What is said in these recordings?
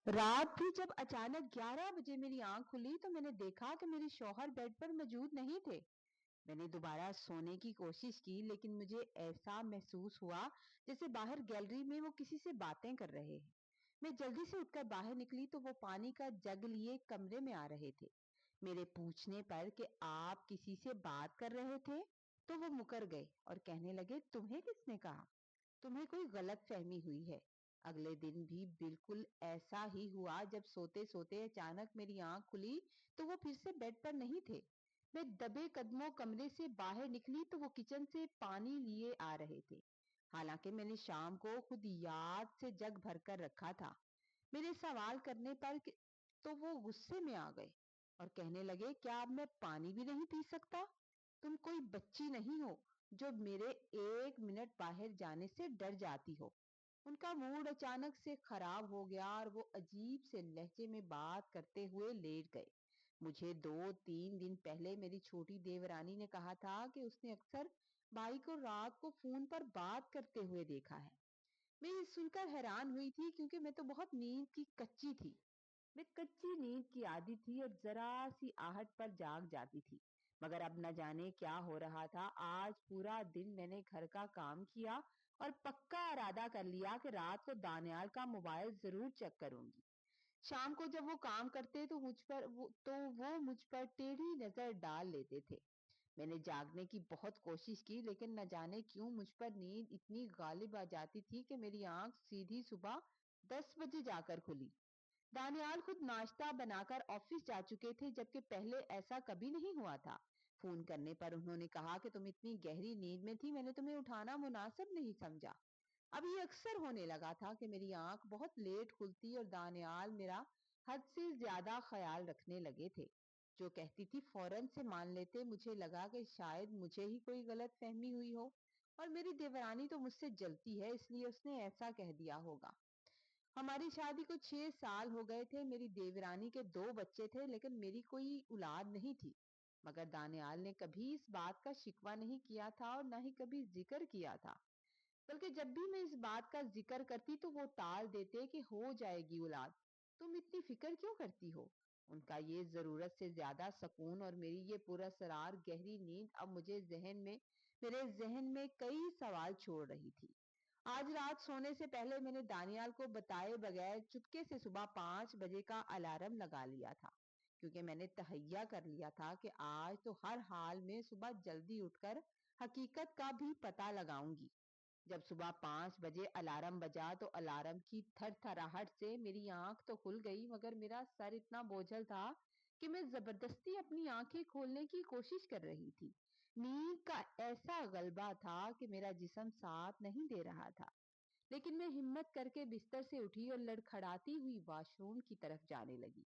रात भी जब अचानक 11 बजे मेरी आंख खुली तो मैंने देखा कि मेरे शौहर बेड पर मौजूद नहीं थे। मैंने दोबारा सोने की कोशिश की लेकिन मुझे ऐसा महसूस हुआ जैसे बाहर गैलरी में वो किसी से बातें कर रहे हैं। मैं जल्दी से उठकर बाहर निकली तो वो पानी का जग लिए कमरे में आ रहे थे। मेरे पूछने पर कि आप किसी से बात कर रहे थे तो वो मुकर गए और कहने लगे, तुम्हें किसने कहा? तुम्हें कोई गलत फहमी हुई है। अगले दिन भी बिल्कुल ऐसा ही हुआ। जब सोते सोते अचानक मेरी आंख खुली तो वो फिर से बेड पर नहीं थे। मैं दबे कदमों कमरे से बाहर निकली तो वो किचन से पानी लिए आ रहे थे। हालांकि मैंने शाम को खुद याद से जग भर कर रखा था। मेरे सवाल करने पर तो वो गुस्से में आ गए और कहने लगे, क्या अब मैं पानी भी नहीं पी सकता? तुम कोई बच्ची नहीं हो जो मेरे 1 मिनट बाहर जाने से डर जाती हो। उनका मूड अचानक से खराब हो गया और वो अजीब से लहजे में बात करते हुए लेट गए। मुझे 2-3 दिन पहले मेरी छोटी देवरानी ने कहा था कि उसने अक्सर भाई को रात को फोन पर बात करते हुए देखा है। मैं ये सुनकर हैरान हुई थी क्योंकि मैं तो बहुत नींद की कच्ची थी। मैं कच्ची नींद की आदी थी और जरा सी आहट पर जाग जाती थी। मगर अब न जाने क्या हो रहा था। आज पूरा दिन मैंने घर का काम किया और पक्का इरादा कर लिया कि रात को दानियाल का मोबाइल जरूर चेक करूंगी। शाम को जब वो काम करते तो वो मुझ पर टेढ़ी नजर डाल लेते थे। मैंने जागने की बहुत कोशिश की लेकिन न जाने क्यों मुझ पर नींद इतनी गालिब आ जाती थी कि मेरी आंख सीधी सुबह 10 बजे जाकर खुली। दानियाल खुद नाश्ता बनाकर ऑफिस जा चुके थे जबकि पहले ऐसा कभी नहीं हुआ था। फोन करने पर उन्होंने कहा कि तुम इतनी गहरी नींद में थी, मैंने तुम्हें उठाना मुनासिब नहीं समझा। अब ये अक्सर होने लगा था कि मेरी आंख बहुत लेट खुलती और दानियाल मेरा हद से ज्यादा ख्याल रखने लगे थे। जो कहती थी फौरन से मान लेते। मुझे लगा कि शायद मुझे ही कोई गलत फहमी हुई हो और मेरी देवरानी तो मुझसे जलती है इसलिए उसने ऐसा कह दिया होगा। हमारी शादी को 6 साल हो गए थे। मेरी देवरानी के 2 बच्चे थे लेकिन मेरी कोई औलाद नहीं थी। मगर दानियाल ने कभी इस बात का शिकवा नहीं किया था और न ही कभी जिक्र किया था। बल्कि जब भी मैं इस बात का जिक्र करती तो वो टाल देते कि हो जाएगी औलाद, तुम इतनी फिक्र क्यों करती हो। उनका ये जरूरत से ज्यादा सुकून और मेरी ये पूरा सरार गहरी नींद अब मेरे जहन में कई सवाल छोड़ रही थी। आज रात सोने से पहले मैंने दानियाल को बताए बगैर चुपके से सुबह 5 बजे का अलार्म लगा लिया था। क्योंकि मैंने तहैया कर लिया था कि आज तो हर हाल में सुबह जल्दी उठकर हकीकत का भी पता लगाऊंगी। जब सुबह 5 बजे अलार्म बजा तो अलार्म की थरथराहट से मेरी आंख तो खुल गई मगर मेरा सर इतना बोझल था कि मैं जबरदस्ती अपनी आंखें खोलने की कोशिश कर रही थी। नींद का ऐसा गलबा था कि मेरा जिस्म साथ नहीं दे रहा था। लेकिन मैं हिम्मत करके बिस्तर से उठी और लड़खड़ाती हुई वॉशरूम की तरफ जाने लगी।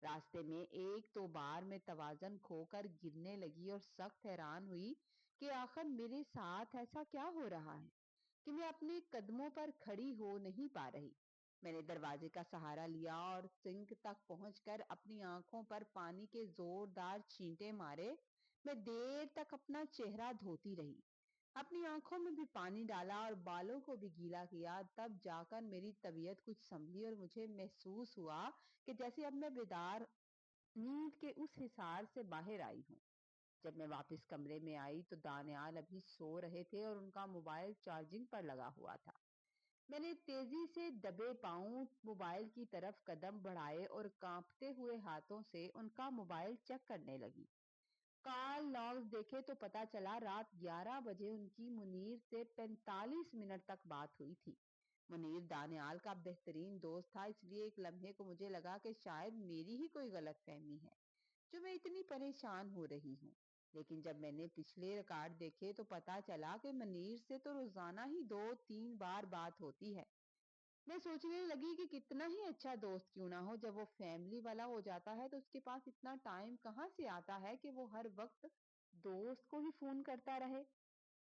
रास्ते में एक दो बार मैं तवाजन खोकर गिरने लगी और सख्त हैरान हुई कि आखिर मेरे साथ ऐसा क्या हो रहा है कि मैं अपने कदमों पर खड़ी हो नहीं पा रही। मैंने दरवाजे का सहारा लिया और सिंक तक पहुंचकर अपनी आंखों पर पानी के जोरदार छींटे मारे। मैं देर तक अपना चेहरा धोती रही, अपनी आंखों में भी पानी डाला और बालों को भी गीला किया। तब जाकर मेरी तबीयत कुछ संभली और मुझे महसूस हुआ कि जैसे अब मैं बेदार नींद के उस हिसार से बाहर आई हूँ। जब मैं वापस कमरे में आई तो दानियाल अभी सो रहे थे और उनका मोबाइल चार्जिंग पर लगा हुआ था। मैंने तेजी से दबे पांव मोबाइल की तरफ कदम बढ़ाए और कांपते हुए हाथों से उनका मोबाइल चेक करने लगी। कॉल लॉग्स देखे तो पता चला रात 11 बजे उनकी मुनीर से 45 मिनट तक बात हुई थी। मुनीर दानियाल का बेहतरीन दोस्त था इसलिए एक लम्हे को मुझे लगा कि शायद मेरी ही कोई गलत फहमी है जो मैं इतनी परेशान हो रही हूँ। लेकिन जब मैंने पिछले रिकॉर्ड देखे तो पता चला कि मुनीर से तो रोजाना ही 2-3 बार बात होती है। मैं सोचने लगी कि कितना ही अच्छा दोस्त क्यों ना हो, जब वो फैमिली वाला हो जाता है तो उसके पास इतना टाइम कहाँ से आता है कि वो हर वक्त दोस्त को ही फोन करता रहे।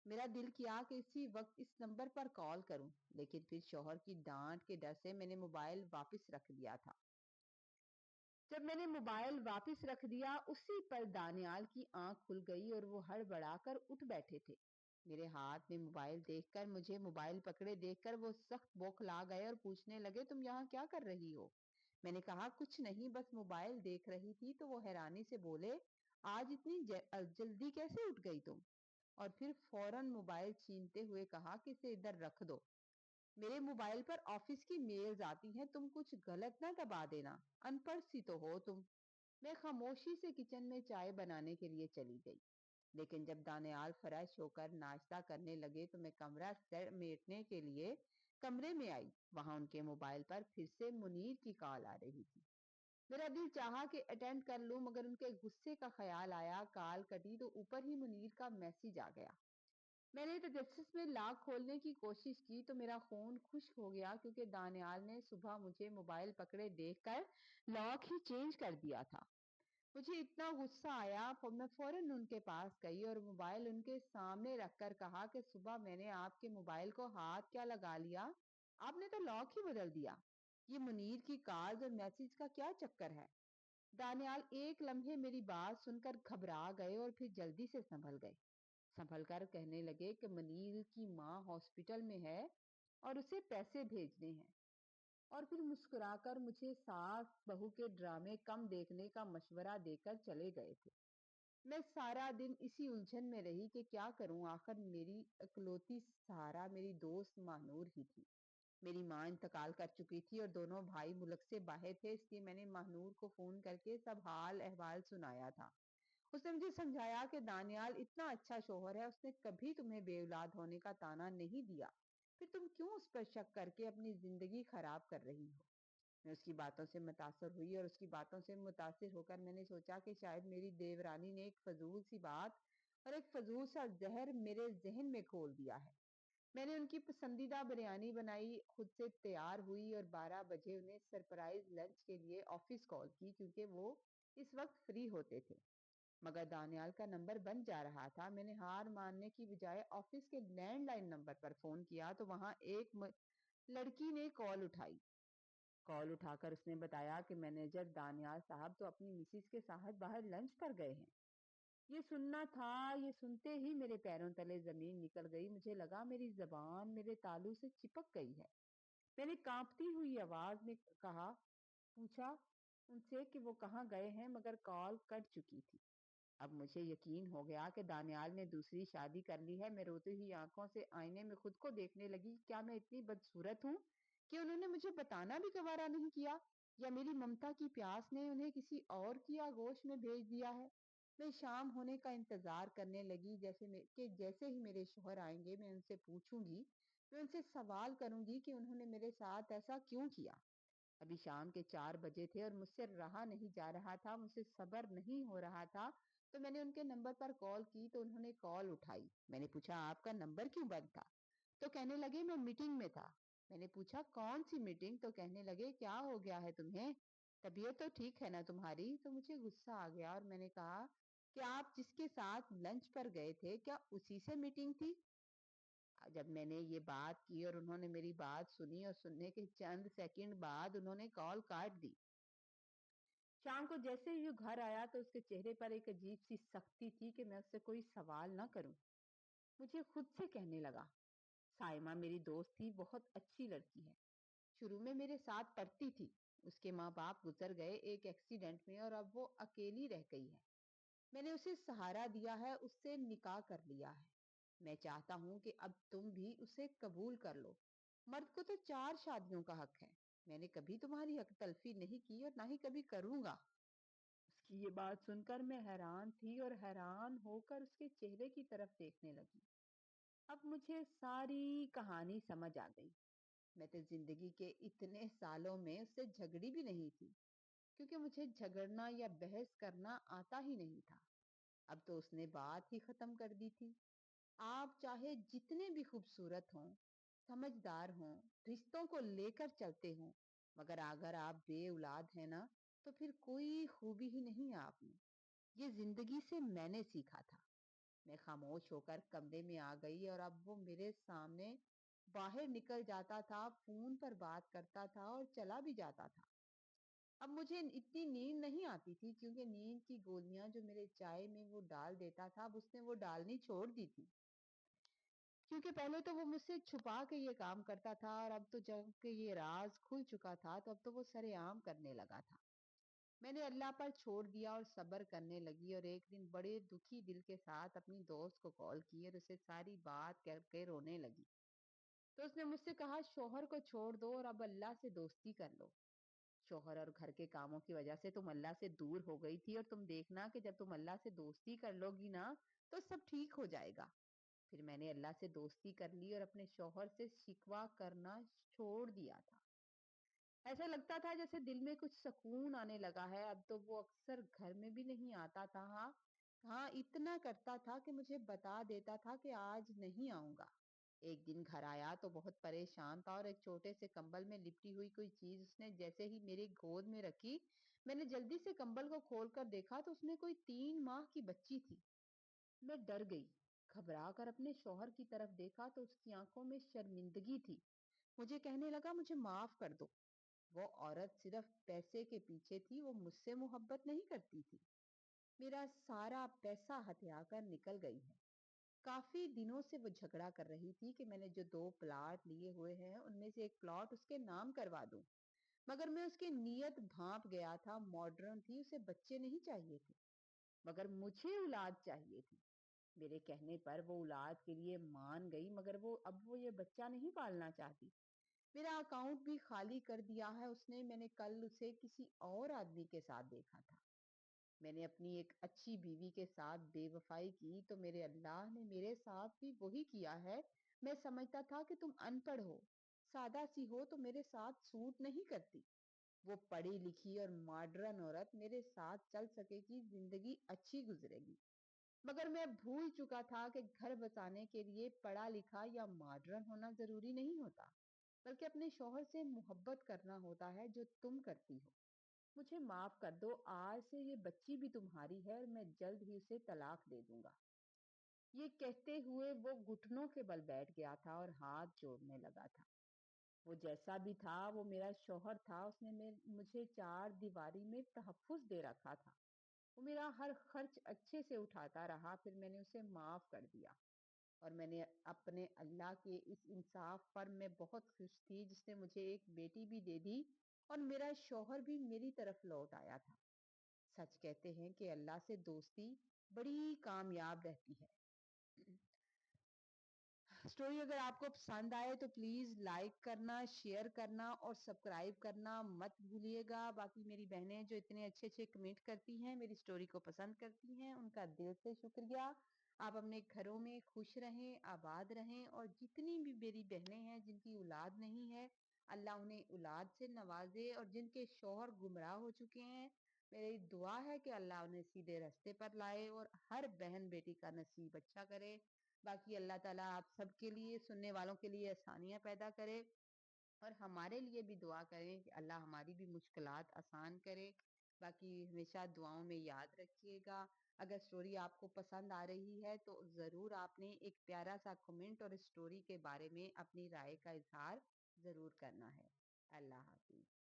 मेरा दिल किया कि इसी वक्त इस नंबर पर कॉल करूं, लेकिन फिर शौहर की डांट के डर से मैंने मोबाइल वापस रख दिया था। जब मैंने मोबाइल वापस रख दिया उसी पल दानियाल की आंख खुल गई और वो हड़बड़ाकर उठ बैठे थे। मेरे हाथ में मोबाइल देखकर, मुझे मोबाइल पकड़े देखकर वो सख्त बौखला गए और पूछने लगे, तुम यहाँ क्या कर रही हो? میں نے کہا کچھ نہیں بس موبائل دیکھ رہی تھی۔ تو وہ حیرانی سے بولے آج اتنی جلدی کیسے اٹھ گئی تم؟ اور پھر فوراً موبائل چھینتے ہوئے کہا کہ اسے ادھر رکھ دو، میرے موبائل پر آفس کی میلز آتی ہیں، تم کچھ غلط نہ دبا دینا، ان پڑھ سی تو ہو تم۔ میں خاموشی سے کچن میں چائے بنانے کے لیے چلی گئی، لیکن جب دانیال فریش ہو کر ناشتہ کرنے لگے تو میں کمرہ سمیٹنے کے لیے کمرے میں آئی۔ وہاں ان کے موبائل پر پھر سے منیر کی کال آ رہی تھی۔ میرا دل چاہا کہ اٹینڈ کر لوں، مگر ان کے غصے کا خیال آیا۔ کال کٹی تو اوپر ہی منیر کا میسج آ گیا۔ میں نے تجسس میں لاک کھولنے کی کوشش کی تو میرا خون خشک ہو گیا، کیونکہ دانیال نے صبح مجھے موبائل پکڑے دیکھ کر لاک ہی چینج کر دیا تھا۔ مجھے اتنا غصہ آیا، میں فوراً ان کے پاس گئی اور موبائل ان کے سامنے رکھ کر کہا کہ صبح میں نے آپ کے موبائل کو ہاتھ کیا لگا لیا؟ آپ نے تو لاک ہی بدل دیا۔ یہ منیر کی کالز اور میسج کا کیا چکر ہے؟ دانیال ایک لمحے میری بات سن کر گھبرا گئے اور پھر جلدی سے سنبھل گئے۔ سنبھل کر کہنے لگے کہ منیر کی ماں ہاسپٹل میں ہے اور اسے پیسے بھیجنے ہیں، اور پھر مسکرا کر مجھے ساس بہو کے ڈرامے کم دیکھنے کا مشورہ دے کر چلے گئے تھے۔ میں سارا دن اسی الجھن میں رہی کہ کیا کروں، آخر میری اکلوتی سہارا میری دوست ماہنور ہی تھی۔ میری ماں انتقال کر چکی تھی اور دونوں بھائی ملک سے باہر تھے، اس لیے میں نے ماہنور کو فون کر کے سب حال احوال سنایا تھا۔ اس نے مجھے سمجھایا کہ دانیال اتنا اچھا شوہر ہے، اس نے کبھی تمہیں بے اولاد ہونے کا طعنہ نہیں دیا، پھر تم کیوں اس پر شک کر کے اپنی زندگی خراب کر رہی ہو؟ میں اس کی باتوں سے متاثر ہوئی اور اس کی باتوں سے متاثر ہو کر میں نے سوچا کہ شاید میری دیورانی نے ایک فضول سی بات اور ایک فضول سا زہر میرے ذہن میں کھول دیا ہے۔ میں نے ان کی پسندیدہ بریانی بنائی، خود سے تیار ہوئی اور 12 بجے انہیں سرپرائز لنچ کے لیے آفس کال کی، کیونکہ وہ اس وقت فری ہوتے تھے۔ مگر دانیال کا نمبر بند جا رہا تھا۔ میں نے ہار ماننے کی بجائے آفس کے لینڈ لائن نمبر پر فون کیا تو وہاں ایک لڑکی نے کال اٹھائی۔ کال اٹھا کر اس نے بتایا کہ مینیجر دانیال صاحب تو اپنی مسز کے ساتھ باہر لنچ پر گئے ہیں۔ یہ سننا تھا، یہ سنتے ہی میرے پیروں تلے زمین نکل گئی۔ مجھے لگا میری زبان میرے تالو سے چپک گئی ہے۔ میں نے کانپتی ہوئی آواز میں پوچھا ان سے کہ وہ کہاں گئے ہیں، مگر کال کٹ چکی تھی۔ اب مجھے یقین ہو گیا کہ دانیال نے دوسری شادی کر لی ہے۔ میں روتی ہوئی آنکھوں سے آئینے میں خود کو دیکھنے لگی۔ کیا میں اتنی بدصورت ہوں کہ انہوں نے مجھے بتانا بھی گوارا نہیں کیا، یا میری ممتا کی پیاس نے انہیں کسی اور کی آغوش میں بھیج دیا ہے؟ میں شام ہونے کا انتظار کرنے لگی، جیسے ہی میرے شوہر آئیں گے میں ان سے پوچھوں گی، میں ان سے سوال کروں گی کہ انہوں نے میرے ساتھ ایسا کیوں کیا۔ ابھی شام کے 4 بجے تھے اور مجھ سے رہا نہیں جا رہا تھا، مجھ سے صبر نہیں ہو رہا تھا۔ تو میں نے ان کے نمبر پر کال کی تو انہوں نے کال اٹھائی۔ میں نے پوچھا آپ کا نمبر کیوں بند تھا؟ تو کہنے لگے میں میٹنگ میں تھا۔ میں نے پوچھا کون سی میٹنگ؟ تو کہنے لگے کیا ہو گیا ہے تمہیں، طبیعت تو ٹھیک ہے نا تمہاری؟ تو مجھے غصہ آ گیا اور میں نے کہا کہ آپ جس کے ساتھ لنچ پر گئے تھے کیا اسی سے میٹنگ تھی؟ جب میں نے یہ بات کی اور انہوں نے میری بات سنی اور سننے کے چند سیکنڈ بعد انہوں نے کال کاٹ دی۔ شام کو جیسے ہی وہ گھر آیا تو اس کے چہرے پر ایک عجیب سی سختی تھی کہ میں اس سے کوئی سوال نہ کروں۔ مجھے خود سے کہنے لگا سائمہ میری دوست تھی، بہت اچھی لڑکی ہے، شروع میں میرے ساتھ پڑھتی تھی، اس کے ماں باپ گزر گئے ایک ایکسیڈنٹ میں اور اب وہ اکیلی رہ گئی ہے۔ میں نے اسے سہارا دیا ہے، اس سے نکاح کر لیا ہے۔ میں چاہتا ہوں کہ اب تم بھی اسے قبول کر لو۔ مرد کو تو 4 شادیوں کا حق ہے۔ میں نے کبھی تمہاری حق تلفی نہیں کی اور نہ ہی کبھی کروں گا۔ اس کی یہ بات سن کر میں حیران تھی اور حیران ہو کر اس کے چہرے کی طرف دیکھنے لگی۔ اب مجھے ساری کہانی سمجھ آ گئی۔ میں تو زندگی کے اتنے سالوں میں اس سے جھگڑی بھی نہیں تھی، کیونکہ مجھے جھگڑنا یا بحث کرنا آتا ہی نہیں تھا۔ اب تو اس نے بات ہی ختم کر دی تھی۔ آپ چاہے جتنے بھی خوبصورت ہوں، سمجھدار ہوں، رشتوں کو لے کر چلتے ہوں، مگر اگر آپ بے اولاد ہیں نا تو پھر کوئی خوبی ہی نہیں ہے آپ میں۔ یہ زندگی سے میں نے سیکھا تھا۔ میں خاموش ہو کر کمرے میں آ گئی اور اب وہ میرے سامنے باہر نکل جاتا تھا، فون پر بات کرتا تھا اور چلا بھی جاتا تھا۔ اب مجھے اتنی نیند نہیں آتی تھی، کیونکہ نیند کی گولیاں جو میرے چائے میں وہ ڈال دیتا تھا، اب اس نے وہ ڈالنی چھوڑ دی تھی۔ क्योंकि पहले तो वो मुझसे छुपा के ये काम करता था और अब तो जब कि ये राज खुल चुका था तो अब तो वो सरेआम करने लगा था। मैंने अल्लाह पर छोड़ दिया और सब्र करने लगी और एक दिन बड़े दुखी दिल के साथ अपनी दोस्त को कॉल की और उसे सारी बात करके रोने लगी। तो उसने मुझसे कहा शौहर को छोड़ दो और अब अल्लाह से दोस्ती कर लो। शौहर और घर के कामों की वजह से तुम अल्लाह से दूर हो गई थी और तुम देखना कि जब तुम अल्लाह से दोस्ती कर लोगी ना तो सब ठीक हो जाएगा। फिर मैंने अल्लाह से दोस्ती कर ली और अपने शौहर से शिकवा करना छोड़ दिया था। ऐसा लगता था जैसे दिल में कुछ सुकून आने लगा है। अब तो वो अक्सर घर में भी नहीं आता था। हाँ हाँ, इतना करता था कि मुझे बता देता था कि आज नहीं आऊंगा। एक दिन घर आया तो बहुत परेशान था और एक छोटे से कंबल में लिपटी हुई कोई चीज उसने जैसे ही मेरी गोद में रखी, मैंने जल्दी से कंबल को खोलकर देखा तो उसमें कोई 3 माह की बच्ची थी। मैं डर गई। घबरा कर अपने शौहर की तरफ देखा तो उसकी आंखों में शर्मिंदगी थी। मुझे कहने लगा मुझे माफ कर दो। वो औरत सिर्फ पैसे के पीछे थी, वो मुझसे मोहब्बत नहीं करती थी। मेरा सारा पैसा हथिया कर निकल गई है। काफी दिनों से वो झगड़ा कर रही थी कि मैंने जो 2 प्लाट लिए हुए हैं उनमें से एक प्लॉट उसके नाम करवा दूं। मगर मैं उसकी नीयत भांप गया था। मॉडर्न थी, उसे बच्चे नहीं चाहिए थे, मगर मुझे औलाद चाहिए थी। मेरे कहने पर वो औलाद के लिए मान गई, मगर वो ये बच्चा नहीं पालना चाहती। मेरा अकाउंट भी खाली कर दिया है उसने। मैंने कल उसे किसी और आदमी के साथ देखा था। मैंने अपनी एक अच्छी बीवी के साथ बेवफाई की तो मेरे अल्लाह ने मेरे साथ भी वही किया है। मैं समझता था कि तुम अनपढ़ हो, सादा सी हो तो मेरे साथ सूट नहीं करती। वो पढ़ी लिखी और मॉडर्न औरत मेरे साथ चल सकेगी, जिंदगी अच्छी गुजरेगी। मगर मैं भूल चुका था कि घर बसाने के लिए पढ़ा लिखा या मॉडर्न होना जरूरी नहीं होता, बल्कि अपने शौहर से मोहब्बत करना होता है जो तुम करती हो। मुझे माफ कर दो, आज से ये बच्ची भी तुम्हारी है और मैं जल्द ही उसे तलाक दे दूंगा। ये कहते हुए वो घुटनों के बल बैठ गया था और हाथ जोड़ने लगा था। वो जैसा भी था वो मेरा शौहर था। उसने मुझे 4 दीवारी में तहफ्फुज दे रखा था। वो मेरा हर खर्च अच्छे से उठाता रहा। फिर मैंने उसे माफ कर दिया और मैंने अपने अल्लाह के इस इंसाफ पर मैं बहुत खुश थी जिसने मुझे एक बेटी भी दे दी और मेरा शौहर भी मेरी तरफ लौट आया था। सच कहते हैं कि अल्लाह से दोस्ती बड़ी कामयाब रहती है। स्टोरी अगर आपको पसंद आए तो प्लीज लाइक करना, शेयर करना और सब्सक्राइब करना मत भूलिएगा। बाकी मेरी बहनें जो इतने अच्छे अच्छे कमेंट करती हैं, मेरी स्टोरी को पसंद करती हैं, उनका दिल से शुक्रिया। आप अपने घरों में खुश रहें, आबाद रहें और जितनी भी मेरी बहनें हैं जिनकी औलाद नहीं है, अल्लाह उन्हें औलाद से नवाजे और जिनके शौहर गुमराह हो चुके हैं, मेरी दुआ है कि अल्लाह उन्हें सीधे रास्ते पर लाए और हर बहन बेटी का नसीब अच्छा करे। बाकी अल्लाह ताला आप सबके लिए, सुनने वालों के लिए आसानियां पैदा करे और हमारे लिए भी दुआ करें कि अल्लाह हमारी भी मुश्किलात आसान करे। बाकी हमेशा दुआओं में याद रखिएगा। अगर स्टोरी आपको पसंद आ रही है तो जरूर आपने एक प्यारा सा कमेंट और इस स्टोरी के बारे में अपनी राय का इजहार जरूर करना है। अल्लाह हाफिज।